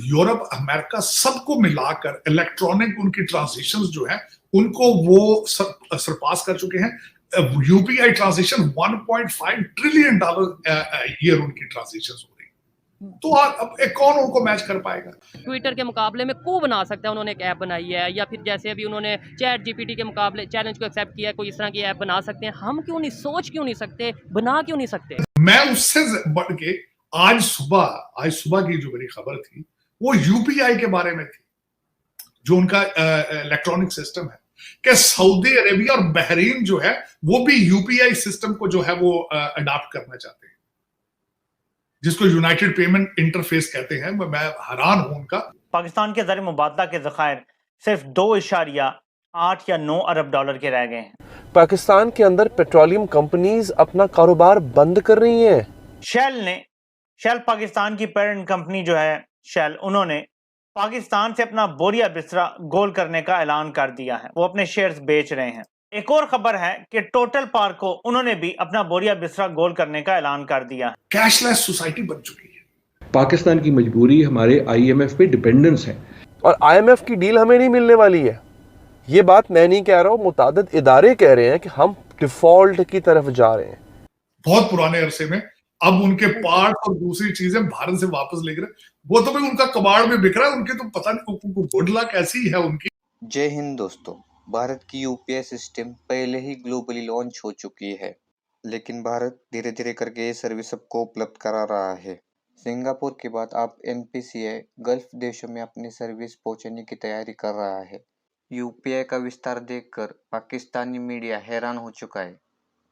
Europe, America सबको मिलाकर electronic उनकी ट्रांजेक्शंस जो है उनको वो सरपास कर चुके हैं। यूपीआई ट्रांजेक्शन $1.5 ट्रिलियन ईयर उनकी ट्रांजेक्शंस हो रही। तो अब कौन उनको मैच कर पाएगा? ट्विटर के मुकाबले में को बना सकता है, उन्होंने एक ऐप बनाई है, या फिर जैसे अभी उन्होंने चैट जीपीटी के मुकाबले चैलेंज को एक्सेप्ट किया, कोई इस तरह की ऐप बना सकते हैं। हम क्यों नहीं सोच क्यों नहीं सकते, बना क्यों नहीं सकते? मैं उससे बढ़ के आज सुबह की जो मेरी खबर थी वो यूपीआई के बारे में थी, जो उनका इलेक्ट्रॉनिक सिस्टम है कि सऊदी अरेबिया और बहरीन जो है वो भी यूपीआई सिस्टम को जो है वो अडॉप्ट करना चाहते हैं, जिसको यूनाइटेड पेमेंट इंटरफेस कहते हैं। मैं हैरान हूं उनका। पाकिस्तान के ज़र मुबादला के ज़खायर सिर्फ 2.8 या 9 अरब डॉलर के रह गए हैं। पाकिस्तान के अंदर पेट्रोलियम कंपनीज अपना कारोबार बंद कर रही हैं। शेल पाकिस्तान की पेरेंट कंपनी जो है शेल, उन्होंने पाकिस्तान से अपना बोरिया बिस्तरा गोल करने का ऐलान कर दिया है। वो अपने शेयर्स बेच रहे हैं। एक और खबर है कि टोटल पावर को उन्होंने भी अपना बोरिया बिस्तरा गोल करने का ऐलान कर दिया है। कैशलेस सोसाइटी बन चुकी है। पाकिस्तान की मजबूरी हमारे आईएमएफ पे डिपेंडेंस है, और आईएमएफ की डील हमें नहीं मिलने वाली है। ये बात मैं नहीं कह रहा हूँ, मुतादिद इदारे कह रहे हैं कि हम डिफॉल्ट की तरफ जा रहे हैं। बहुत पुराने अरसे में अब उनके पार्ट और दूसरी चीजें भारत से वापस लेकर, वो तो भी उनका कबाड़ में बिक रहा है। उनके तो पता नहीं गुड लक ऐसी है उनकी। जय हिंद दोस्तों, भारत की यूपीआई सिस्टम पहले ही ग्लोबली लॉन्च हो चुकी है, लेकिन भारत धीरे धीरे करके ये सर्विस सबको उपलब्ध करा रहा है। सिंगापुर के बाद अब एनपीसीआई गल्फ देशों में अपनी सर्विस पहुंचाने की तैयारी कर रहा है। यूपीआई का विस्तार देखकर पाकिस्तानी मीडिया हैरान हो चुका है।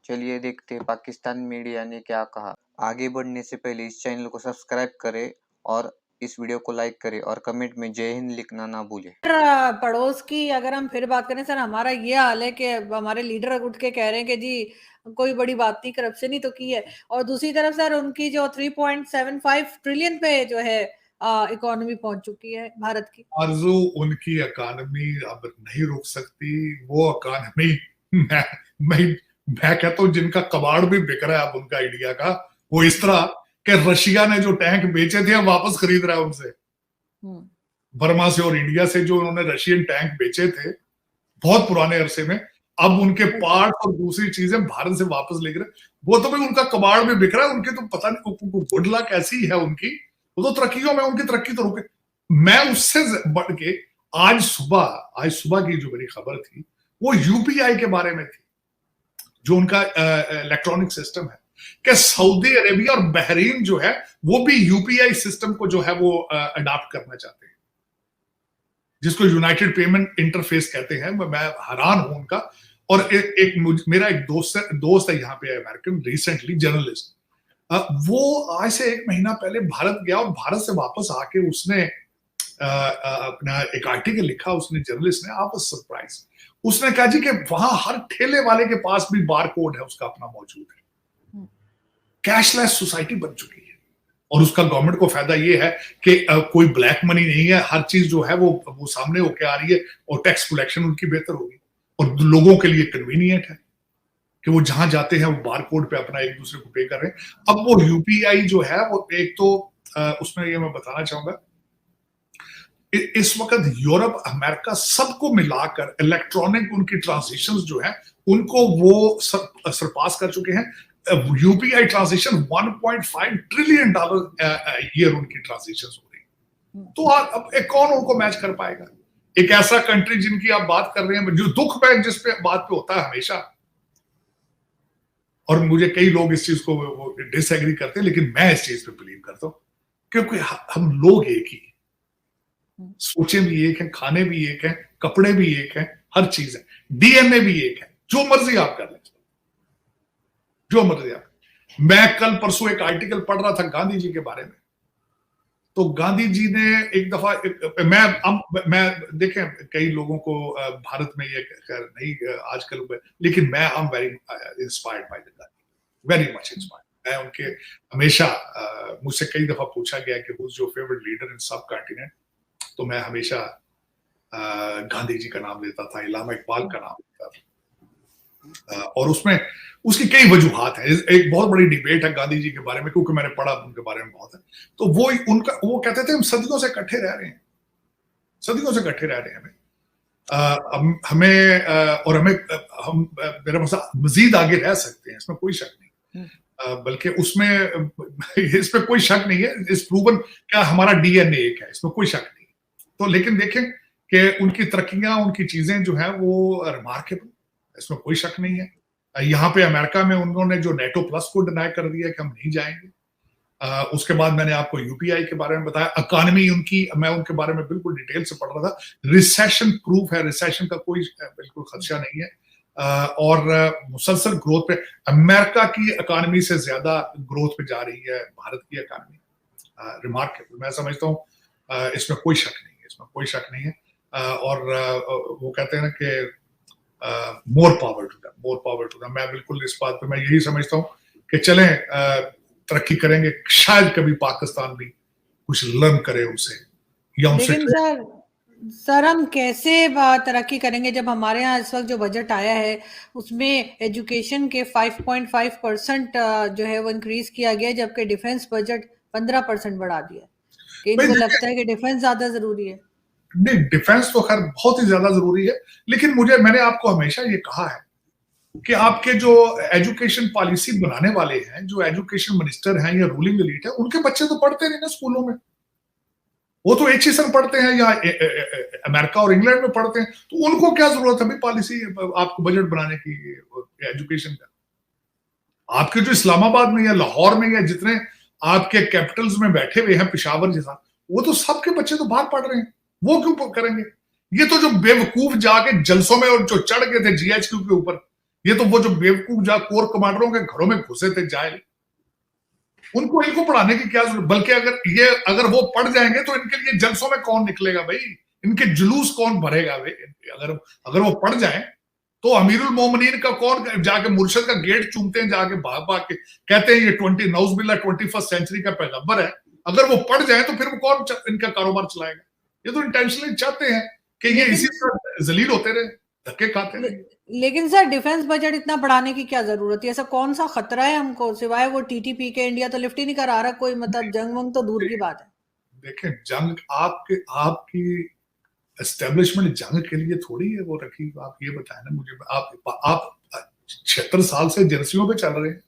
चलिए देखते हैं पाकिस्तान मीडिया ने क्या कहा। आगे बढ़ने से पहले इस चैनल को सब्सक्राइब करें और इस वीडियो को लाइक करें और कमेंट में जय हिंद लिखना ना भूलें। पड़ोस की अगर हम फिर बात करें सर, हमारा ये हाल है कि हमारे लीडर उठ के कह रहे हैं कि जी कोई बड़ी बात नहीं, करप्शन ही तो की है। और दूसरी तरफ सर उनकी जो 3.75 ट्रिलियन पे जो है इकोनॉमी पहुंच चुकी है भारत की। आरजू उनकी इकोनॉमी अब नहीं रुक सकती। वो इकोनॉमी मैं कहता हूँ जिनका कबाड़ भी बिक रहा है अब उनका इंडिया का, वो इस तरह कि रशिया ने जो टैंक बेचे थे वापस खरीद रहा है उनसे। बर्मा से और इंडिया से जो उन्होंने रशियन टैंक बेचे थे बहुत पुराने अरसे में, अब उनके पार्ट और दूसरी चीजें भारत से वापस लेकर, वो तो भी उनका कबाड़ में बिक रहा है। उनके तो पता नहीं गुड लक ऐसी है उनकी। वो तो तरक्कियों में उनकी तरक्की तो रुके। मैं उससे बढ़ के आज सुबह की जो मेरी खबर थी वो यूपीआई के बारे में थी, जो उनका इलेक्ट्रॉनिक सिस्टम है कि सऊदी अरेबिया और बहरीन जो है वो भी यूपीआई सिस्टम को जो है वो अडॉप्ट करना चाहते हैं, जिसको यूनाइटेड पेमेंट इंटरफेस कहते हैं। मैं हैरान हूं उनका। और मेरा एक दोस्त है यहाँ पे अमेरिकन, रिसेंटली जर्नलिस्ट, वो आज से 1 महीना पहले भारत गया और भारत से वापस आके उसने अपना एक आर्टिकल लिखा। उसने जर्नलिस्ट ने, आप सरप्राइज, उसने कहा जी कि वहां हर ठेले वाले के पास भी बार कोड है उसका अपना मौजूद है। कैशलेस सोसाइटी बन चुकी है और उसका गवर्नमेंट को फायदा ये है कि कोई ब्लैक मनी नहीं है। हर चीज जो है वो सामने होके आ रही है और टैक्स कलेक्शन उनकी बेहतर होगी और लोगों के लिए कन्वीनियंट है कि वो जहां जाते हैं वो बार कोड पे अपना एक दूसरे को पे कर रहे हैं। अब वो यूपीआई जो है वो एक तो उसमें ये मैं बताना चाहूंगा, इस वक्त यूरोप, अमेरिका सबको मिलाकर इलेक्ट्रॉनिक उनकी ट्रांजेक्शंस जो है उनको वो सरपास कर चुके हैं। यूपीआई ट्रांजेक्शन $1.5 ट्रिलियन ईयर उनकी ट्रांजेक्शंस हो रही। तो अब कौन उनको मैच कर पाएगा? एक ऐसा कंट्री जिनकी आप बात कर रहे हैं, जो दुख में जिस पे बात पे होता है हमेशा, और मुझे कई लोग इस चीज को डिसएग्री करते हैं, लेकिन मैं इस चीज पे बिलीव करता हूं क्योंकि हम लोग एक ही, सोचें भी एक है, खाने भी एक है, कपड़े भी एक है, हर चीज है, डीएनए भी एक है। जो मर्जी आप कर लें, जो मर्जी आप। मैं कल परसों एक आर्टिकल पढ़ रहा था गांधी जी के बारे में। तो गांधी जी ने एक दफा मैं देखें, कई लोगों को भारत में ये नहीं आजकल, लेकिन मैं I am very inspired by the Gandhi, very much inspired. मैं उनके हमेशा, मुझसे कई दफा पूछा गया कि who is your favourite leader in सब कॉन्टिनेंट, तो मैं हमेशा गांधी जी का नाम लेता था, इलामा इकबाल का नाम लेता था। और उसमें उसकी कई वजूहात हैं। एक बहुत बड़ी डिबेट है गांधी जी के बारे में, क्योंकि मैंने पढ़ा उनके बारे में बहुत है। तो वो कहते थे हम सदियों से इकट्ठे रह रहे हैं, सदियों से इकट्ठे रह रहे हैं। हम मेरा मतलब मजीद आगे रह सकते हैं, इसमें कोई शक नहीं। बल्कि उसमें इसमें कोई शक नहीं है, इस प्रूवन क्या हमारा डीएनए एक है, इसमें कोई शक नहीं। तो लेकिन देखें कि उनकी तरक्कियां, उनकी चीजें जो है वो रिमार्केबल, इसमें कोई शक नहीं है। यहाँ पे अमेरिका में उन्होंने जो नेटो प्लस को डिनाई कर दिया कि हम नहीं जाएंगे। उसके बाद मैंने आपको यूपीआई के बारे में बताया, इकोनॉमी उनकी, मैं उनके बारे में बिल्कुल डिटेल से पढ़ रहा था, रिसेशन प्रूफ है, रिसेशन का कोई बिल्कुल खदशा नहीं है। और मुसलसल ग्रोथ पे, अमेरिका की इकोनॉमी से ज्यादा ग्रोथ पे जा रही है भारत की इकोनॉमी। रिमार्केबल, मैं समझता हूँ इसमें कोई शक नहीं है, इसमें कोई शक नहीं है। और वो कहते हैं ना कि more power to them, more power to them. मैं बिल्कुल इस बात पे मैं यही समझता हूँ कि चलें तरक्की करेंगे, शायद कभी पाकिस्तान भी कुछ लर्न करे उनसे, या उनसे। लेकिन सर हम कैसे तरक्की करेंगे जब हमारे यहाँ इस वक्त जो बजट आया है उसमें एजुकेशन के 5.5% जो है वो इंक्रीज किया गया, जबकि डिफेंस बजट 15% बढ़ा दिया। कि इनको लगता है कि डिफेंस ज्यादा जरूरी है। नहीं, डिफेंस तो खैर बहुत ही ज्यादा जरूरी है, लेकिन मैंने आपको हमेशा ये कहा है कि आपके जो एजुकेशन पॉलिसी बनाने वाले हैं, जो एजुकेशन मिनिस्टर हैं या रूलिंग एलीट है, उनके बच्चे तो पढ़ते नहीं ना स्कूलों में। वो तो एक ही संग पढ़ते हैं या अमेरिका और इंग्लैंड में पढ़ते हैं, तो उनको क्या जरूरत है भाई पॉलिसी आपको बजट बनाने की एजुकेशन का। आपके जो इस्लामाबाद में या लाहौर में या जितने आपके कैपिटल्स में बैठे हुए हैं, पेशावर जैसा, वो तो सबके बच्चे तो बाहर पढ़ रहे हैं, वो क्यों करेंगे? ये तो जो बेवकूफ जाके जलसों में और जो चढ़ गए थे जीएचक्यू के ऊपर, ये तो वो जो बेवकूफ जा कोर कमांडरों के घरों में घुसे थे जाए, उनको इनको पढ़ाने की क्या जरूरत? बल्कि अगर वो पढ़ जाएंगे तो इनके लिए जलसों में कौन निकलेगा भाई, इनके जुलूस कौन भरेगा भाई? अगर वो पढ़ जाए तो अमीरुल मोमिनीन का कौन जाके मुर्शद का गेट चूमते हैं, जाके भाग भाग के कहते हैं ये 21st सेंचुरी का पैगंबर है। अगर वो पढ़ जाए तो फिर वो कौन इनका कारोबार चलाएगा? ये तो इंटेंशनली चाहते हैं कि ये इसी तरह जलील होते रहे, धक्के खाते रहे। लेकिन सर डिफेंस बजट इतना बढ़ाने की क्या जरूरत है? ऐसा कौन सा खतरा है हमको, सिवाय वो टीटीपी के? इंडिया तो लिफ्ट ही नहीं करा रहा कोई, मतलब जंग वंग तो दूर की बात है। देखें, जंग आपकी एस्टेब्लिशमेंट जंग के लिए थोड़ी है वो रखी। आप ये बताएं ना मुझे, आप 76 साल से एजेंसियों पे चल रहे हैं,